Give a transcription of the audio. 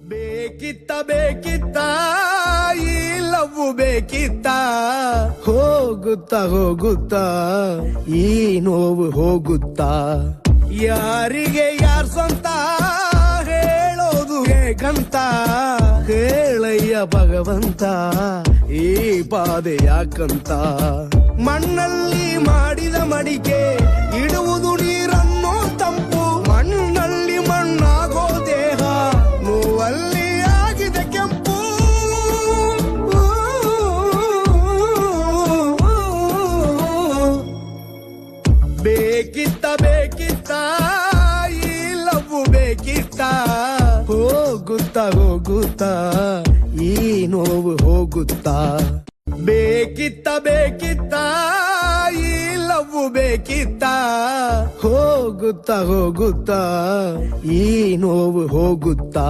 ಬೇಕಿತ್ತ ಬೇಕಿತ್ತ ಈ ಲವ್ವು ಬೇಕಿತ್ತ ಹೋಗುತ್ತಾ ಹೋಗುತ್ತಾ ಈ ನೋವು ಹೋಗುತ್ತಾ ಯಾರಿಗೆ ಯಾರ್ ಸ್ವಂತ ಹೇಳೋದು ಹೇಗಂತ ಹೇಳಯ್ಯ ಭಗವಂತ ಈ ಪಾದೆ ಯಾಕಂತ ಮಣ್ಣಲ್ಲಿ ಮಾಡಿದ ಮಡಿಕೆ ಇಡುವುದು ನೀರನ್ನು ತಂಪು ಮಣ್ಣಲ್ಲಿ ಮಣ್ಣಾಗೋ ದೇಹ ನೋವಲ್ಲಿ ಆಗಿದೆ ಕೆಂಪು ಬೇಕಿತ್ತ ಬೇಕಿತ್ತ ಈ ಲವ್ವು ಬೇಕಿತ್ತ ಹೋಗುತ್ತಾ ಹೋಗುತ್ತಾ ಈ ನೋವು ಹೋಗುತ್ತಾ ಬೇಕಿತ್ತ ಬೇಕಿತ್ತ ಈ ಲವ್ವು ಬೇಕಿತ್ತ ಹೋಗುತ್ತಾ ಹೋಗುತ್ತಾ ಈ ನೋವು ಹೋಗುತ್ತಾ